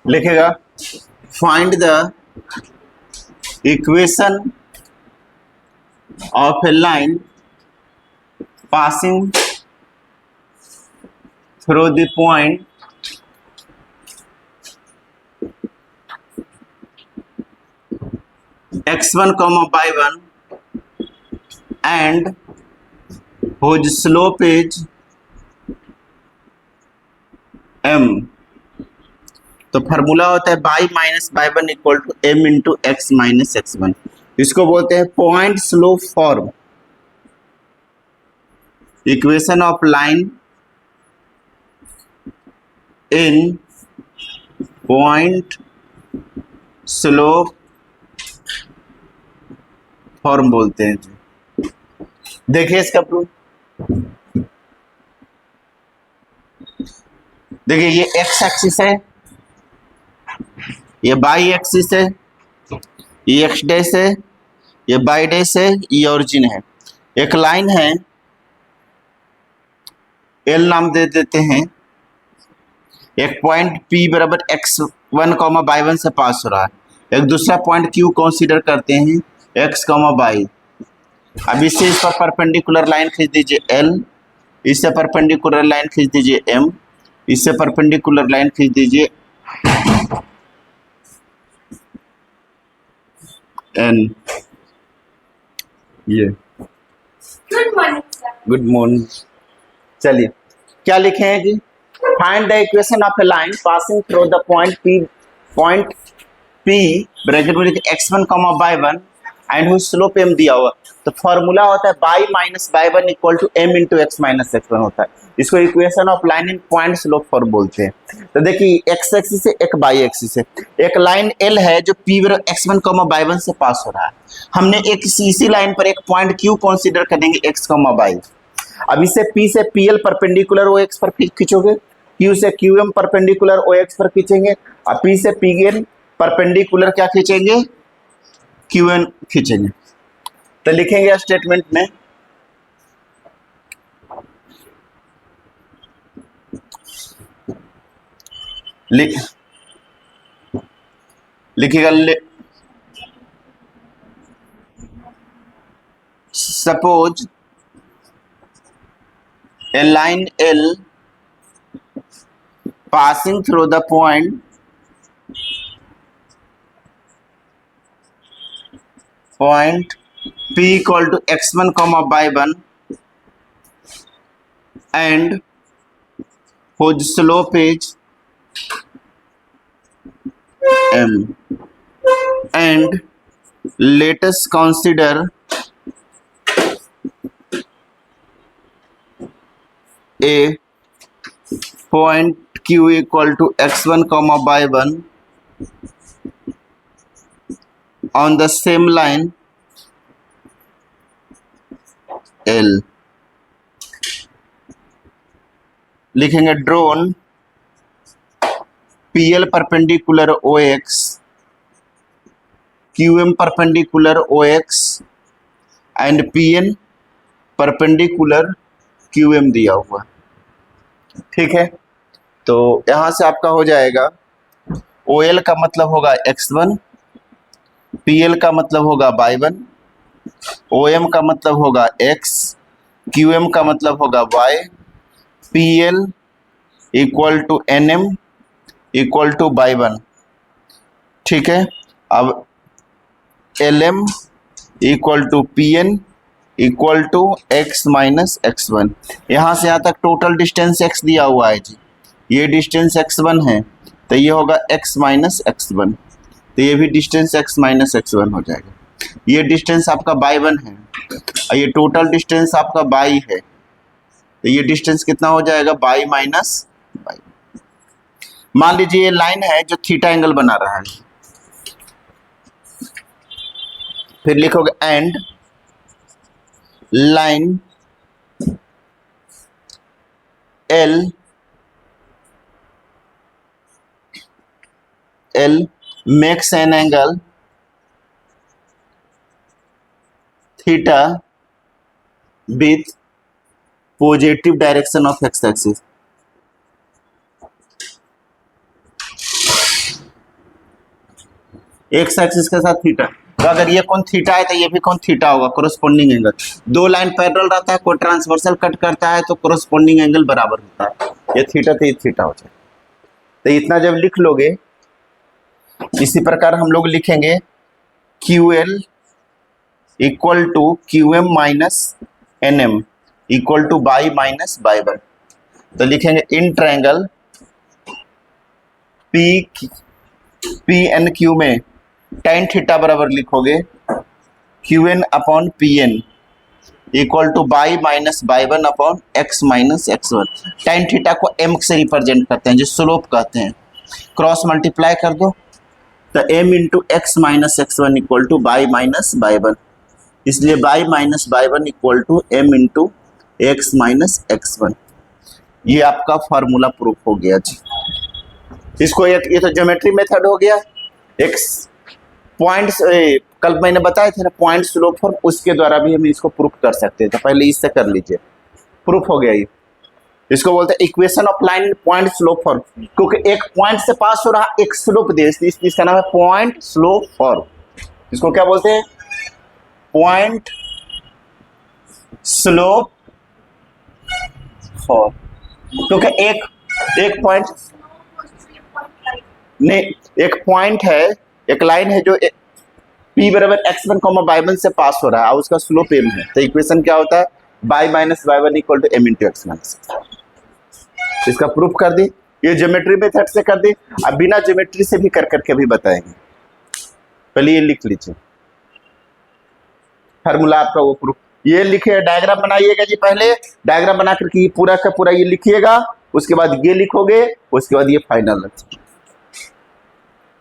लिखेगा find the equation of a line passing through the point x1, y1 and whose slope is m। तो formula होता है y minus y1 equal to m into x minus x1। इसको बोलते हैं point slope form. Equation of line in point slope form बोलते हैं जी। देखिए इसका प्रूफ, देखिए ये एक्स एक्सिस है, ये बाई एक्सिस है, ये एक्स डैश है, ये बाई डैश है, ये ओरिजिन है। एक लाइन है, एल नाम दे देते हैं। एक पॉइंट पी बराबर x1, y1 से पास हो रहा है। एक दूसरा पॉइंट क्यू कंसीडर करते हैं x, y। अब इससे इस पर परपेंडिकुलर लाइन खींच दीजिए l, इससे परपेंडिकुलर लाइन खींच दीजिए m, इससे परपेंडिकुलर लाइन खींच दीजिए n। ये good morning sir. Good morning. चलिए क्या लिखे हैं जी, find the equation of a line passing through the point P bracket में लिखे x1, y1 and whose slope m दिया हुआ। तो फॉर्मूला होता है y minus y1 equal to m into x minus x1 होता है। इसको equation of line in point slope form बोलते हैं। तो देखिए x एक्सिस से एक y एक्सिस है, एक लाइन L है जो P बराबर x1, y1 से पास हो रहा है। हमने एक इसी लाइन पर एक पॉइंट Q कंसीडर करेंगे x, y। अब इसे P से PL परपेंडिकुलर OX पर खींचोगे, Q से QM परपेंडिकुलर OX पर खींचेंगे, और P से PN परपेंडिकुलर क्या खींचेंगे, QN खींचेंगे। तो लिखेंगे स्टेटमेंट में लिखिएगा suppose a line L passing through the point P equal to x1, y1 and whose slope is m, and let us consider a point Q equal to x1, y1 on the same line L। लिखेंगे drone PL perpendicular OX, QM perpendicular OX and PN perpendicular QM दिया हुआ। ठीक है, तो यहां से आपका हो जाएगा OL का मतलब होगा x1, PL का मतलब होगा y1, OM का मतलब होगा x, QM का मतलब होगा y, PL equal to NM equal to y1। ठीक है, अब LM equal to PN equal to x minus x1। यहाँ से यहाँ तक टोटल डिस्टेंस x दिया हुआ है जी, ये डिस्टेंस x1 है, तो ये होगा x माइनस x1, तो ये भी डिस्टेंस x माइनस x1 हो जाएगा। ये डिस्टेंस आपका y1 है और ये टोटल डिस्टेंस आपका y है, तो ये डिस्टेंस कितना हो जाएगा y माइनस y। मान लीजिए ये लाइन है जो थीटा एंगल बना रहा है, फिर लिखोगे and line L makes an angle theta with positive direction of x axis। X axis के साथ थीटा। तो अगर ये कोण थीटा है तो ये भी कोण थीटा होगा, कोरोस्पोंडिंग एंगल। दो लाइन पैरेलल रहता है, कोई ट्रांसवर्सल कट करता है तो कोरोस्पोंडिंग एंगल बराबर होता है। ये थीटा तो ये थीटा हो जाए। तो इतना जब लिख लोगे, इसी प्रकार हम लोग लिखेंगे Q L equal to Q M minus N M equal to y minus y one. तो लिखेंगे in triangle P N Q में tan थीटा बराबर लिखोगे Q N upon P N equal to y minus y one upon x minus x one. tan theta को m से represent करते हैं, जो स्लोप कहते हैं। क्रॉस मल्टीप्लाई कर दो तो m into x minus x one equal to y minus y one, इसलिए y minus y one equal to m into x minus x one. ये आपका फॉर्मूला प्रूफ हो गया जी। इसको ये तो ज्योमेट्री मेथड हो गया। एक पॉइंट्स कल मैंने बताए थे ना पॉइंट स्लोप फॉर्म, उसके द्वारा भी हम इसको प्रूफ कर सकते हैं। तो पहले इससे कर लीजिए, प्रूफ हो गया ये। इसको बोलते हैं equation of line point slope form, क्योंकि एक पॉइंट से पास हो रहा एक स्लोप दे, इसका नाम है पॉइंट स्लोप फॉर्म। इसको क्या बोलते हैं? Point slope form. क्योंकि एक पॉइंट नहीं, एक पॉइंट है, एक लाइन है जो p बराबर x1 y1 से पास हो रहा है और उसका स्लोप m है। तो इक्वेशन क्या होता है? Y minus y one equal to m into x minus. इसका प्रूफ कर दी, ये ज्योमेट्री मेथड से कर दी। अब बिना ज्योमेट्री से भी कर करके भी बताएंगे। पहले ये लिख लीजिए फार्मूला आपका, वो प्रूफ ये लिखे। डायग्राम बनाइएगा जी, पहले डायग्राम बना करके पूरा का पूरा ये लिखिएगा, उसके बाद ये लिखोगे, उसके बाद ये फाइनल।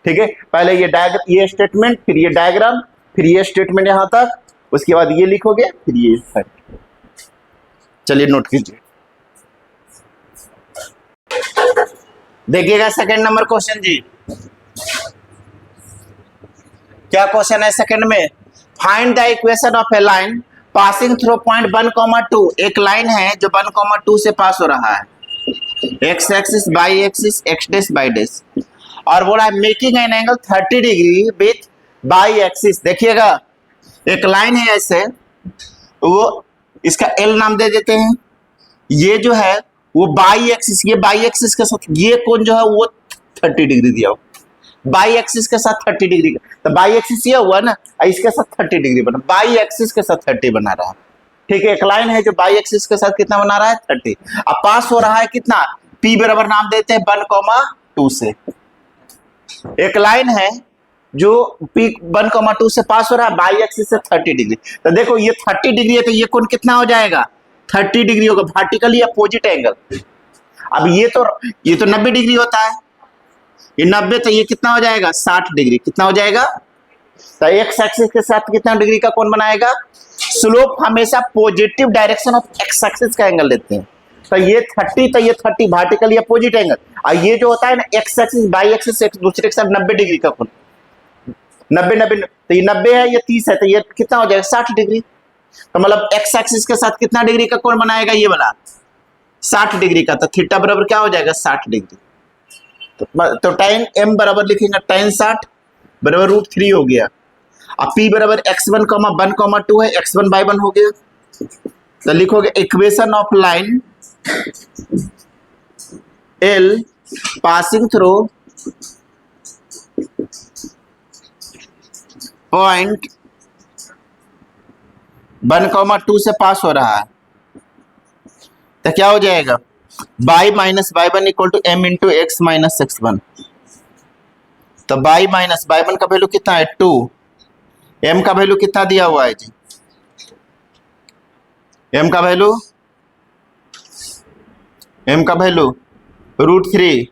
ठीक है, पहले ये डायग्राम, ये स्टेटमेंट, फिर ये डायग्राम, फिर ये स्टेटमेंट यहां तक, उसके बाद ये लिखोगे, फिर ये। चलिए नोट कीजिए, देखिएगा सेकंड नंबर क्वेश्चन जी। क्या क्वेश्चन है सेकंड में? Find the equation of a line passing through point 1,2। एक लाइन है जो 1,2 से पास हो रहा है, x axis by axis x dash by dash, और बोला है making an angle 30 degree with by axis. देखिएगा एक लाइन है ऐसे, वो इसका एल नाम दे देते हैं। ये जो है वो बाई एक्सिस, ये बाई एक्सिस के साथ ये कोण जो है वो 30 डिग्री दिया हो, बाई एक्सिस के साथ 30 डिग्री। तो बाई एक्सिस ये हुआ ना, इसके साथ 30 डिग्री बना, बाई एक्सिस के साथ 30 बना रहा है। ठीक है, एक लाइन है जो बाई एक्सिस के साथ कितना बना रहा है? 30। अब पास हो रहा है कितना? p बराबर नाम देते हैं 1,2 से। एक लाइन है जो p 1,2 से पास हो रहा है बाई एक्सिस से 30 डिग्री। तो देखो ये 30 डिग्री है, तो ये कोण कितना हो जाएगा? 30 डिग्री होगा, वर्टिकली अपोजिट एंगल। अब ये तो 90 डिग्री होता है, ये 90, तो ये कितना हो जाएगा? 60 डिग्री। कितना हो जाएगा? तो एक्स एक्सिस के साथ कितना डिग्री का कोण बनाएगा? स्लोप हमेशा positive direction of x axis का एंगल लेते हैं। तो ये 30, तो ये 30 वर्टिकली अपोजिट एंगल। और ये जो होता है ना एक्स एक्सिस बाई एक्सिस एक दूसरे के साथ 90 डिग्री का कोण, 90, तो ये 90 है, ये 30 है, तो ये कितना हो जाएगा? 60 डिग्री। तो मतलब एक्स एक्सिस के साथ कितना डिग्री का कोण बनाएगा? ये वाला 60 डिग्री का। तो थीटा बराबर क्या हो जाएगा? 60 डिग्री। तो tan m बराबर लिखेंगे tan 60 बराबर √3 हो गया। अब p बराबर x1, 1,2 है, x1 बाई 1 हो गया। तो लिखोगे equation of line L passing through point 1,2 से पास हो रहा है, तो क्या हो जाएगा? Y minus y one equal to m into x minus x one. तो बाई माइनस बाई वन का वैल्यू कितना है? 2। m का वैल्यू कितना दिया हुआ है जी? m का वैल्यू √3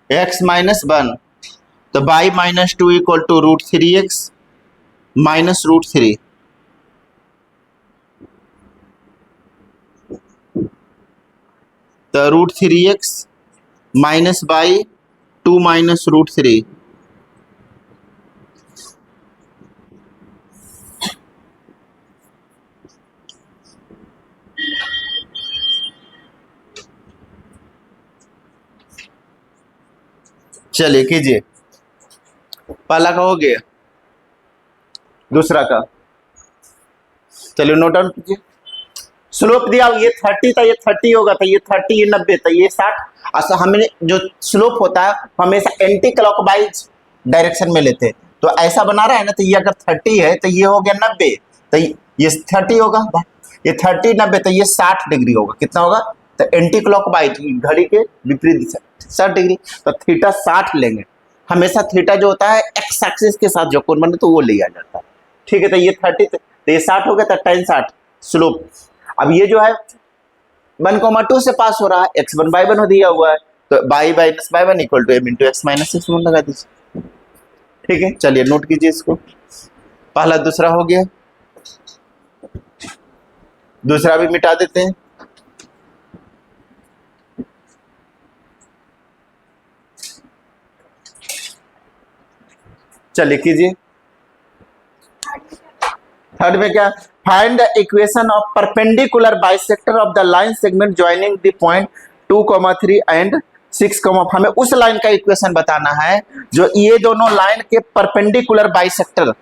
x माइनस 1। तो y minus 2 equal to √3x minus √3। तो √3x माइनस बाई 2 माइनस √3। चलिए कीजिए, पहला का हो गया, दूसरा का चलिए नोट डाउन कीजिए। स्लोप दिया ये 30 था, ये 30 होगा, तो ये 30, ये 90 था, ये 60। अच्छा हमने जो स्लोप होता है हमेशा एंटी क्लॉकवाइज डायरेक्शन में लेते हैं, तो ऐसा बना रहा है ना, तो ये अगर 30 है तो ये हो गया 90, तो ये 30 होगा, ये 30 90, तो ये 60 डिग्री होगा। कितना होगा? तो एंटी क्लॉकवाइज घड़ी के विपरीत दिशा 60 डिग्री, तो थीटा 60 लेंगे। हमेशा थीटा जो होता है एक्स एक्सिस के साथ जो कोण बने तो वो लिया जाता है। ठीक है, तो ये 30 तो ये 60 हो गया, तो tan 60 स्लोप। अब ये जो है 1,2 से पास हो रहा है, x1/1 दिया हुआ है, तो y/1 equal to m into x minus 6 लगा दीजिए। ठीक है, चलिए नोट कीजिए इसको। पहला दूसरा हो गया, दूसरा भी मिटा देते हैं। चलिए कीजिए। थर्ड में क्या? Find the equation of perpendicular bisector of the line segment joining the point 2,3 and 6,5। हमें उस लाइन का इक्वेशन बताना है जो ये दोनों लाइन के परपेंडिकुलर बाइसेक्टर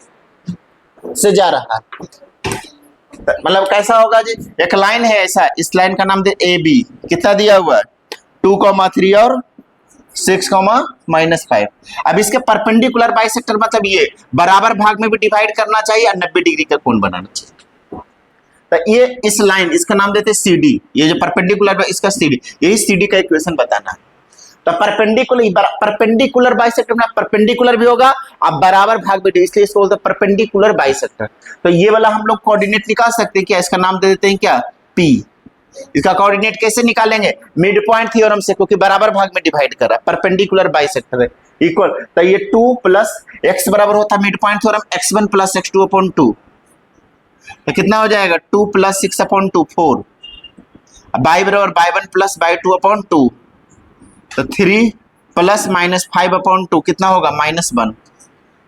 से जा रहा है। मतलब कैसा होगा जी? एक लाइन है ऐसा, इस लाइन का नाम दे ए बी, कितना दिया हुआ है? 2,3 और 6,-5। अब इसके परपेंडिकुलर बाइसेक्टर मतलब ये बराबर भाग में भी डिवाइड करना चाहिए और 90 डिग्री का कोण बनाना चाहिए। तो ये इस लाइन, इसका नाम देते हैं सी डी, ये जो परपेंडिकुलर इसका सी डी, यही सी डी का इक्वेशन बताना है। तो परपेंडिकुलर बाइसेक्टर में परपेंडिकुलर भी होगा अब बराबर भाग में, इसलिए इसको बोलते हैं परपेंडिकुलर बाइसेक्टर। तो ये वाला हम लोग कोऑर्डिनेट निकाल सकते हैं क्या? इसका नाम दे देते हैं क्या? पी। इसका कोऑर्डिनेट कैसे निकालेंगे? मिड पॉइंट थ्योरम से, क्योंकि बराबर भाग में डिवाइड कर रहा है, परपेंडिकुलर बाइसेक्टर है इक्वल। तो ये 2 प्लस x बराबर होता है mid point theorem x1 plus x2/2, तो कितना हो जाएगा? 2 प्लस 6/2 4, y बराबर y1 प्लस y2/2, तो 3 प्लस माइनस 5/2 कितना होगा? -1।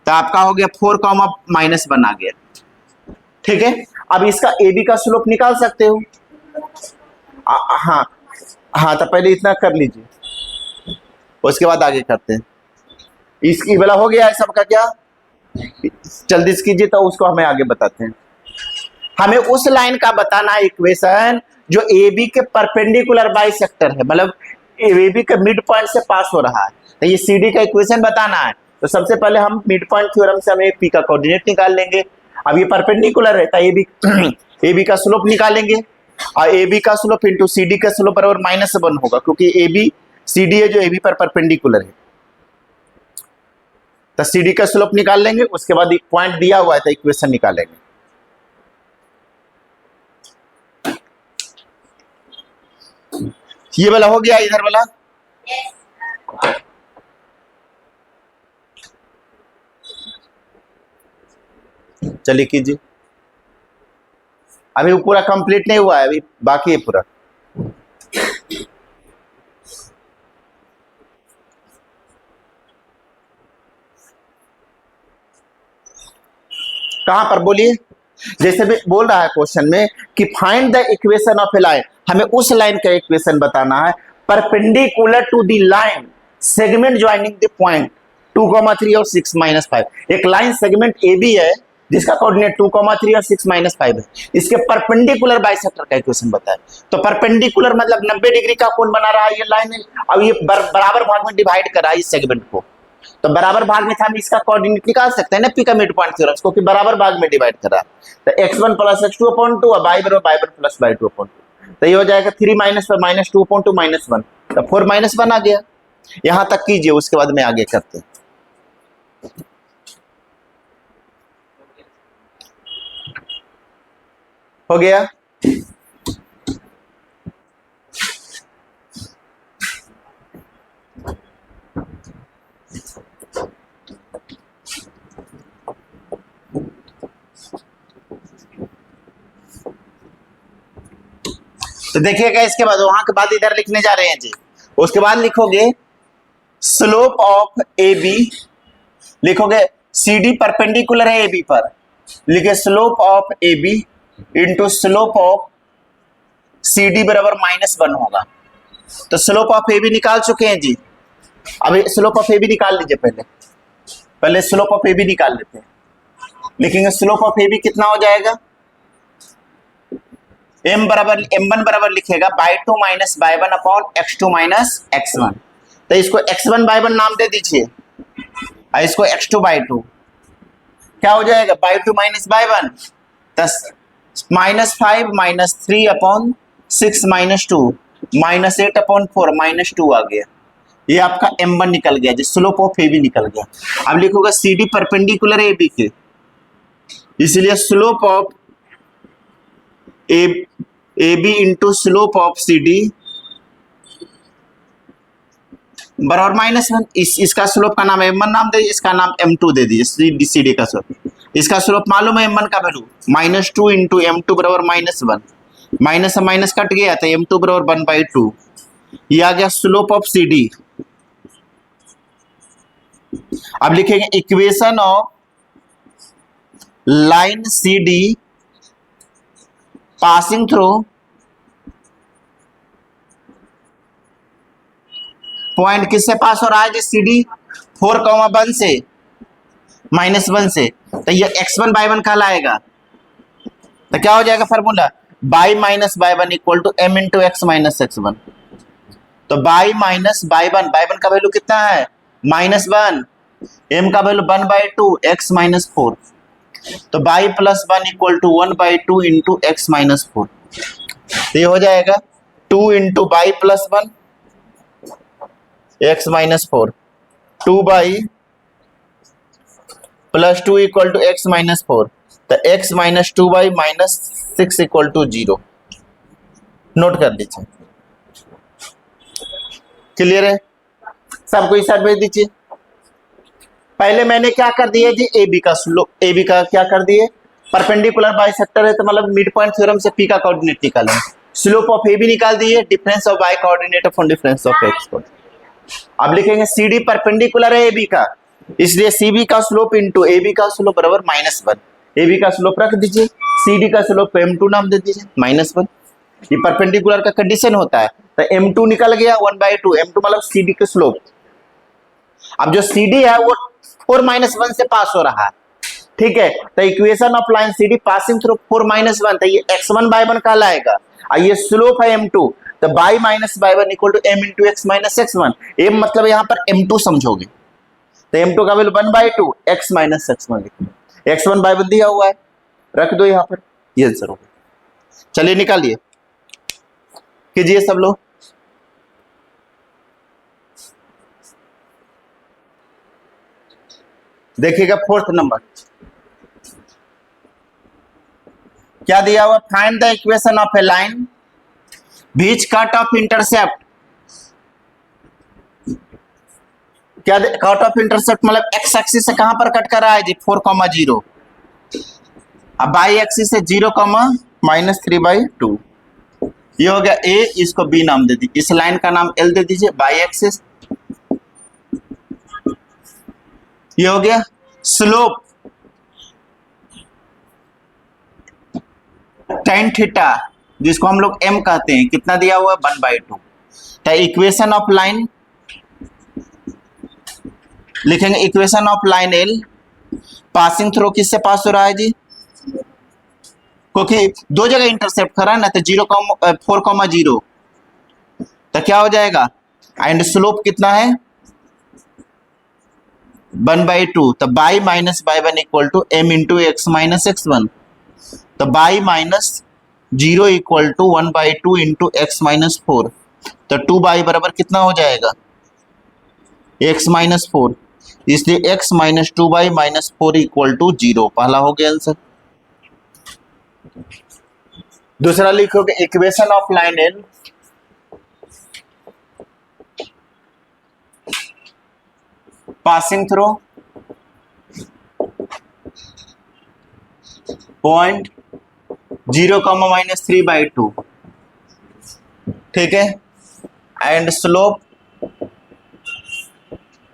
तो आपका हो गया 4, -1 आ गया। ठीक है, अब इसका ए बी का स्लोप निकाल सकते हो। हाँ हाँ, तो पहले इतना कर लीजिए, उसके बाद आगे करते हैं। इसकी वाला हो गया है सबका क्या? जल्दी से कीजिए तो उसको हमें आगे बताते हैं। हमें उस लाइन का बताना है इक्वेशन जो ए बी के परपेंडिकुलर बाइसेक्टर है, मतलब ए बी के मिड पॉइंट से पास हो रहा है, तो ये सी डी का इक्वेशन बताना है। तो सबसे पहले हम मिड पॉइंट थ्योरम से हमें पी का कोऑर्डिनेट निकाल लेंगे। अब ये परपेंडिकुलर है तो ए बी का स्लोप निकालेंगे, और ए बी का स्लोप इंटू सी डी का स्लोप बराबर -1 होगा, क्योंकि ए बी सी डी है जो ए बी पर परपेंडिकुलर है। तो सी डी का स्लोप निकाल लेंगे, उसके बाद एक पॉइंट दिया हुआ है तो इक्वेशन निकालेंगे। ये वाला हो गया, इधर वाला चलिए कीजिए। अभी वो पूरा कंप्लीट नहीं हुआ है, अभी बाकी है पूरा। कहां पर बोलिए? जैसे भी बोल रहा है क्वेश्चन में कि find the equation of a line, हमें उस लाइन का इक्वेशन बताना है perpendicular to the line segment joining the point 2,3 और 6-5। एक लाइन सेगमेंट ए बी है जिसका कोऑर्डिनेट 2,3 और 6-5 है, इसके परपेंडिकुलर बाइसेक्टर का इक्वेशन बताए। तो परपेंडिकुलर मतलब 90 डिग्री का कोण बना रहा है ये लाइन, अब ये बराबर भाग में डिवाइड कर रहा है इस सेगमेंट को, तो बराबर भाग में था हम इसका कोऑर्डिनेट निकाल सकते हैं ना पी का मिड पॉइंट थ्योरम, क्योंकि बराबर भाग में डिवाइड कर रहा है। तो x1 प्लस x2/2 और y बराबर y1 प्लस y2/2, तो ये हो जाएगा 3 माइनस 2/2 -1, तो 4 -1 आ गया। यहां तक कीजिए, उसके बाद में आगे करते हैं। हो गया? तो देखिएगा, इसके बाद वहां के बाद इधर लिखने जा रहे हैं जी। उसके बाद लिखोगे स्लोप ऑफ ए बी, लिखोगे सी डी परपेंडिकुलर है ए बी पर, लिखे slope of A B into slope of C D बराबर -1 होगा। तो स्लोप ऑफ ए बी निकाल चुके हैं जी, अब स्लोप ऑफ ए बी निकाल लीजिए पहले। पहले स्लोप ऑफ ए बी निकाल लेते हैं। लिखेंगे स्लोप ऑफ ए बी कितना हो जाएगा, m बराबर m1 बराबर लिखेगा y2 minus y1 upon x2 minus x1। तो इसको x1 y1 नाम दे दीजिए और इसको x2 y2, क्या हो जाएगा y2 minus y1 10 -5 minus 3 upon 6 minus 2 minus 8 upon 4 minus 2 आ गया। ये आपका m1 निकल गया, जिस स्लोप ऑफ ए बी निकल गया। अब लिखोगा C D perpendicular A B के, इसलिए slope of A B into slope of C D बराबर -1। इसका स्लोप का नाम m1 नाम दे दीजिए, इसका नाम m2 दे दीजिए। सी डी का स्लोप, इसका स्लोप मालूम है m1 का वैल्यू -2 इंटू m2 बराबर -1, माइनस से माइनस कट गया तो m2 बराबर 1/2। ये आ गया स्लोप ऑफ सी डी। अब लिखेंगे equation of line C D passing through point किससे पास हो रहा है, सी डी 4,1 से -1 से, तो ये x1 y1 कहलाएगा। तो क्या हो जाएगा formula, y minus y1 equal to m into x minus x1। तो y माइनस y1, y1 का वैल्यू कितना है -1, m का वैल्यू 1/2 x माइनस 4। तो y plus 1 equal to 1/2 into x minus 4। तो ये हो जाएगा 2 into y plus 1 x minus 4, 2y plus 2 equal to x minus 4। तो x minus 2y minus 6 equal to 0। Note कर लीजिए, क्लियर है सबको, इस साइड भेज दीजिए। पहले मैंने क्या कर दिया जी, ए बी का स्लोप, ए बी का क्या कर दिए, परपेंडिकुलर बाइसेक्टर है तो मतलब मिड पॉइंट थ्योरम से पी का कोऑर्डिनेट निकालेंगे। स्लोप ऑफ ए बी निकाल दिए, difference of y coordinate upon difference of x coordinate. अब लिखेंगे सी डी परपेंडिकुलर है ए बी का, इसलिए सी बी का स्लोप इंटू ए बी का स्लोप बराबर -1। ए बी का स्लोप रख दीजिए, सी डी का स्लोप m2 नाम दे दीजिए -1। ये परपेंडिकुलर का कंडीशन होता है, तो m2 निकल गया 1/2, m2 मतलब सी डी का स्लोप। अब जो सी डी है वो 4-1 से पास हो रहा है, ठीक है। तो equation of line C D passing through 4-1, तो ये x1 y1 कहलाएगा और ये स्लोप है m2। तो y minus y1 equal to m into x minus x1। m मतलब यहाँ पर m2 समझोगे, तो m2 का वैल्यू 1/2 x माइनस x1 लिखो। x1 y1 दिया हुआ है, रख दो यहाँ पर, ये आंसर होगा। चलिए निकालिए, कीजिए सब लोग। देखिएगा 4th नंबर क्या दिया हुआ, find the equation of a line beach cut off intercept. क्या कट ऑफ इंटरसेप्ट मतलब एक्स एक्सिस से कहां पर कट कर रहा है जी, 4,0। अब बाई एक्सिस से 0, -3/2। ये हो गया ए, इसको बी नाम दे दीजिए, इस लाइन का नाम एल दे दीजिए, बाई एक्सिस। ये हो गया स्लोप tan थीटा, जिसको हम लोग m कहते हैं, कितना दिया हुआ है 1/2। तो इक्वेशन ऑफ लाइन लिखेंगे, equation of line L passing through किससे पास हो रहा है जी, क्योंकि दो जगह इंटरसेप्ट कर रहा है ना, तो 4,0। तो क्या हो जाएगा, एंड स्लोप कितना है 1/2। तो y minus y1 equal to m into x minus x1। तो y minus 0 equal to 1/2 into x minus 4। तो 2y बराबर कितना हो जाएगा, x माइनस 4, इसलिए x minus 2y minus 4 equal to 0। पहला हो गया आंसर। दूसरा लिखोगे equation of line L passing through point 0, -3/2, ठीक है, एंड स्लोप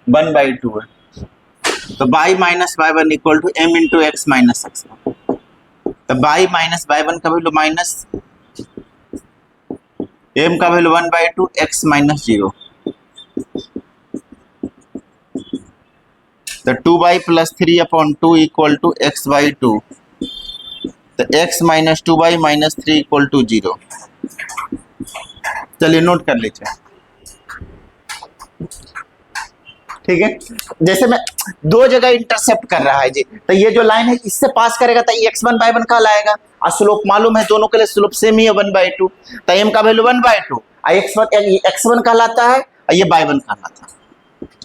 1/2 है। तो y minus y1 equal to m into x minus x1। तो y माइनस y1 का वैल्यू माइनस, m का वैल्यू 1/2 x माइनस 0। तो 2/+3/2 इक्वल टू x/2, तो x - 2/-3 equal to 0। चलिए नोट कर लीजिए, ठीक है। जैसे मैं दो जगह इंटरसेप्ट कर रहा है जी, तो ये जो लाइन है इससे पास करेगा तो ये x1/1 कहलाएगा, और स्लोप मालूम है, दोनों के लिए स्लोप सेम ही है 1/2, तो m का वैल्यू 1/2, x1 कहलाता है और ये y1 कहलाता है,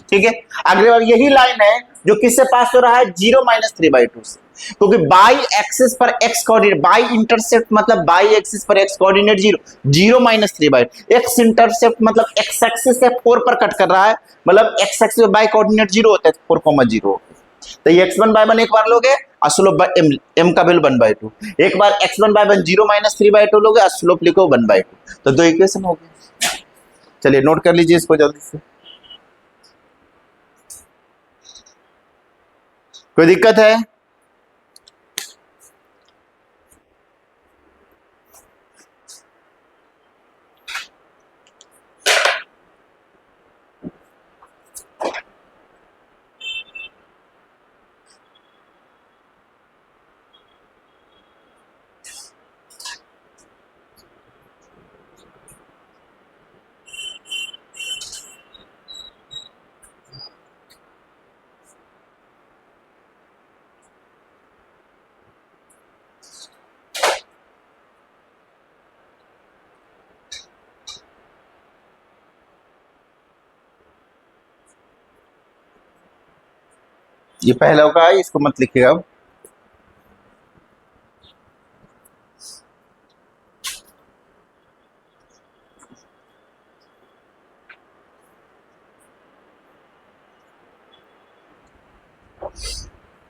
ठीक है। अगले बार यही लाइन है जो किससे पास हो रहा है, 0 - 3/2 से, क्योंकि बाई एक्सिस पर x कोऑर्डिनेट, बाई इंटरसेप्ट मतलब बाई एक्सिस पर x कोऑर्डिनेट 0, 0 - 3/2, x इंटरसेप्ट मतलब x एक्सिस से 4 पर कट कर रहा है, मतलब x एक्सिस बाई कोऑर्डिनेट 0 होता है, 4,0, तो ये x1/1 एक बार लोगे और स्लोप m का वैल्यू 1/2, एक बार x1/1 0 - 3/2 लोगे और स्लोप लिखो 1/2, तो दो इक्वेशन हो गए। चलिए नोट कर लीजिए इसको जल्दी से, कोई दिक्कत है? ये पहला का है, इसको मत लिखिएगा अब।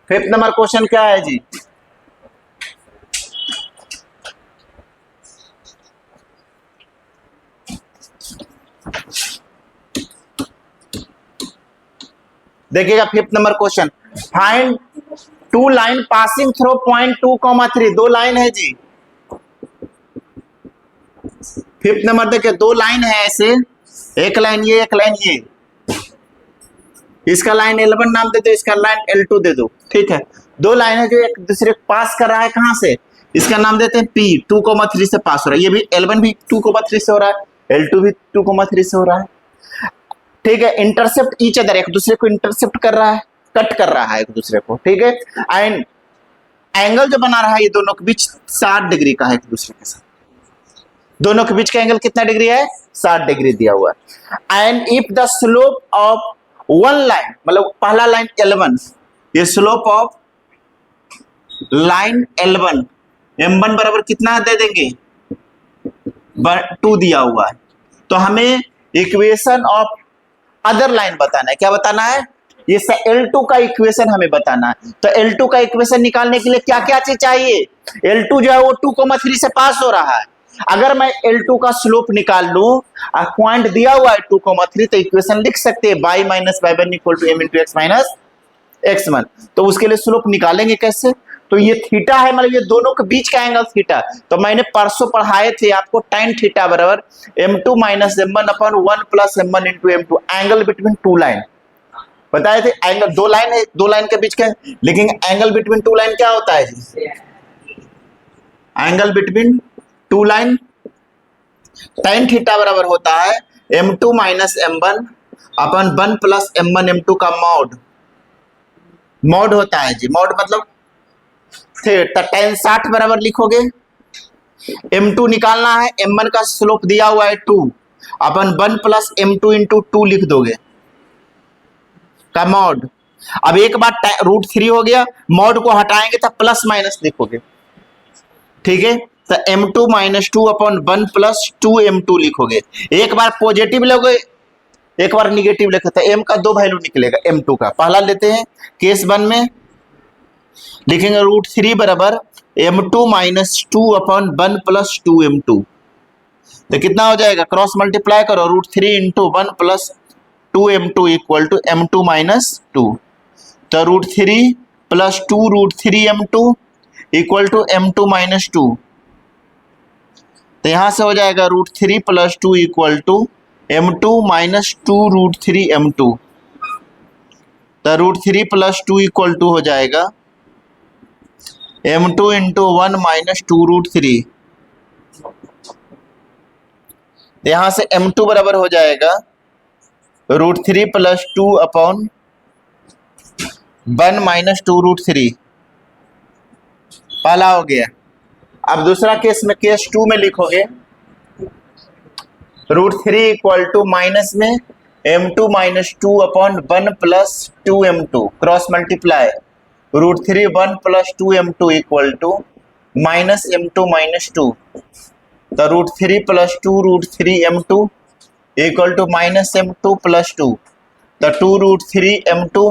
फिफ्थ नंबर क्वेश्चन क्या है जी, देखिएगा fifth number question, find two line passing through point 2,3, दो लाइन है जी। फिफ्थ नंबर देखिए, दो लाइन है ऐसे, एक लाइन ये, एक लाइन ये, इसका लाइन L1 नाम दे दो, इसका लाइन L2 दे दो, ठीक है। दो लाइन है जो एक दूसरे को पास कर रहा है, कहां से, इसका नाम देते हैं P, 2,3 से पास हो रहा है, ये भी L1 भी 2,3 से हो रहा है, L2 भी 2,3 से हो रहा है, ठीक है। इंटरसेप्ट ईच अदर, एक दूसरे को इंटरसेप्ट कर रहा है, कट कर रहा है एक दूसरे को, ठीक है। एंड एंगल जो बना रहा है ये दोनों के बीच 60 डिग्री का है एक दूसरे के साथ, दोनों के बीच का एंगल कितना डिग्री है, 60 डिग्री दिया हुआ है। And if the slope of one line, मतलब पहला लाइन L1, ये slope of line L1 M1 बराबर कितना दे देंगे, 2 दिया हुआ है, तो हमें इक्वेशन ऑफ अदर लाइन बताना है, क्या बताना है, ये L2 का इक्वेशन हमें बताना है। तो L2 का इक्वेशन निकालने के लिए क्या क्या चीज चाहिए, L2 जो है वो 2,3 से पास हो रहा है, अगर मैं L2 का स्लोप निकाल लूं, पॉइंट दिया हुआ है 2,3, तो इक्वेशन लिख सकते हैं y - y1 equal to m into x - x1, तो उसके लिए स्लोप निकालेंगे कैसे, तो ये थीटा है, मतलब ये दोनों के बीच का एंगल थीटा, तो मैंने परसों पढ़ाए थे आपको tan थीटा बराबर m2 - m1 अपन 1 plus m1 into m2, angle between two line बताए थे। एंगल दो लाइन है, दो लाइन के बीच का, लेकिन एंगल बिटवीन टू लाइन क्या होता है जी, angle between two line tan theta बराबर होता है m2 - m1 अपन 1 प्लस m1 m2 का मॉड, मॉड होता है जी, मॉड मतलब tan 60 बराबर लिखोगे, m2 निकालना है, m1 का स्लोप दिया हुआ है 2, अपन 1 प्लस m2 इंटू 2 लिख दोगे का मॉड। अब एक बार √3 हो गया, मॉड को हटाएंगे तो प्लस माइनस लिखोगे, ठीक है, तो m2 - 2 अपन 1 प्लस 2m2 लिखोगे, एक बार पॉजिटिव लोगे एक बार निगेटिव लिखो, तो m का दो वैल्यू निकलेगा, m2 का पहला लेते हैं केस 1 में, लिखेंगे √3 बराबर m2 - 2 अपन 1 प्लस 2m2, तो कितना हो जाएगा, क्रॉस मल्टीप्लाई करो, √3 into 1 plus 2m2 equal to m2 - 2, तो √3 plus 2 √3m2 equal to m2 - 2, तो यहां से हो जाएगा √3 plus 2 equal to m2 - 2 √3m2, तो √3 + 2 = हो जाएगा m2 × 1 - 2√3। यहां से m2 बराबर हो जाएगा √3 + 2 / 1 - 2√3। पहला हो गया। अब दूसरा केस में, केस 2 में लिखोगे √3 = माइनस में m2 - 2 / 1 + 2m2 cross multiply √3 1 + 2m2 = -m2 - 2। तो √3 + 2 √3m2 = -m2 + 2। तो 2 √3m2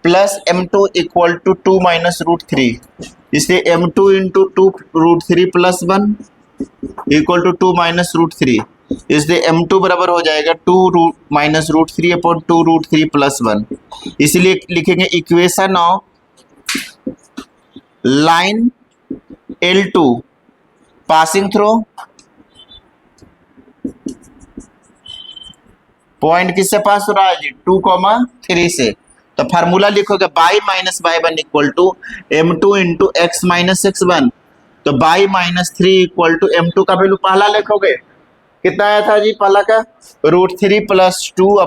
+ m2 = 2 - √3। इसलिए m2 × 2 √3 + 1 = 2 - √3। इसलिए m2 बराबर हो जाएगा 2 - √3 / 2 √3 + 1। इसलिए लिखेंगे equation of line L2 passing through point किससे पास हो रहा है जी, 2, 3 से। तो फार्मूला लिखोगे y - y1 = m2 × x - x1। तो y - 3 = m2 का वैल्यू पहला लिखोगे, कितना आया था जी पहला का, √3 + 2 /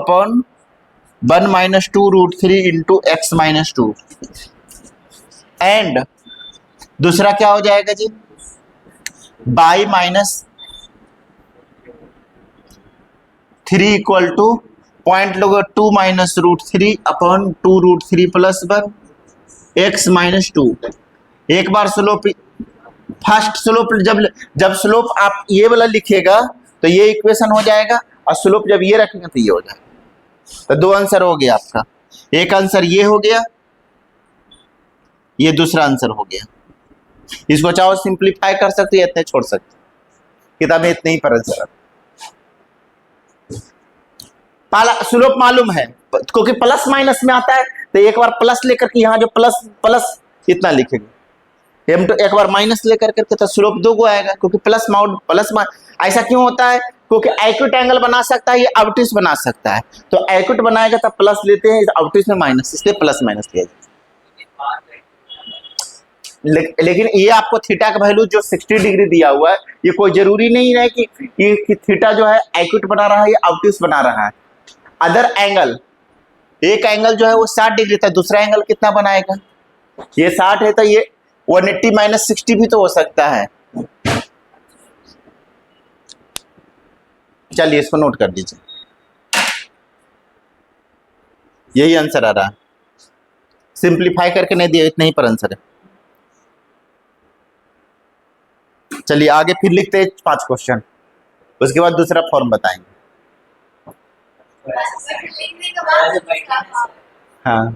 1 - 2 √3 × x - 2। एंड दूसरा क्या हो जाएगा जी, y - 3 = पॉइंट लोगे 2 - √3 / 2 √3 + 1 x - 2। एक बार स्लोप, फर्स्ट स्लोप जब स्लोप आप ये वाला लिखेगा तो ये इक्वेशन हो जाएगा, और स्लोप जब ये रखेंगे तो ये हो जाएगा। तो दो आंसर हो गया आपका, एक आंसर ये हो गया, ये दूसरा आंसर हो गया। इसको चाहो सिंप्लीफाई कर सकते हैं, इतने छोड़ सकते, किताब में इतने ही पर आंसर। पहला स्लोप मालूम है क्योंकि प्लस माइनस में आता है, तो एक बार प्लस लेकर के यहाँ जो प्लस प्लस इतना लिखेंगे, m2 एक बार माइनस लेकर करके तो स्लोप 2 को आएगा, क्योंकि प्लस माउड प्लस। ऐसा क्यों होता है, क्योंकि एक्यूट एंगल बना सकता है, ये ऑब्टूस बना सकता है। तो एक्यूट बनाएगा तब प्लस लेते हैं, ऑब्टूस में माइनस, इसलिए प्लस माइनस लिया जाए। लेकिन ये आपको थीटा का वैल्यू जो 60 डिग्री दिया हुआ है, ये कोई जरूरी नहीं है कि थीटा जो है एक्यूट बना रहा है या ऑब्टूस बना रहा है। अदर एंगल, एक एंगल जो है वो 60 डिग्री था, दूसरा एंगल कितना बनाएगा, ये 60 है तो ये 180 - 60 भी तो हो सकता है। चलिए इसको नोट कर दीजिए, यही आंसर आ रहा है, सिंप्लीफाई करके नहीं दिया, इतना ही पर आंसर है। चलिए आगे फिर लिखते हैं 5 क्वेश्चन, उसके बाद दूसरा फॉर्म बताएंगे। लिखने के बाद हाँ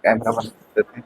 कैमरा बंद कर देते हैं।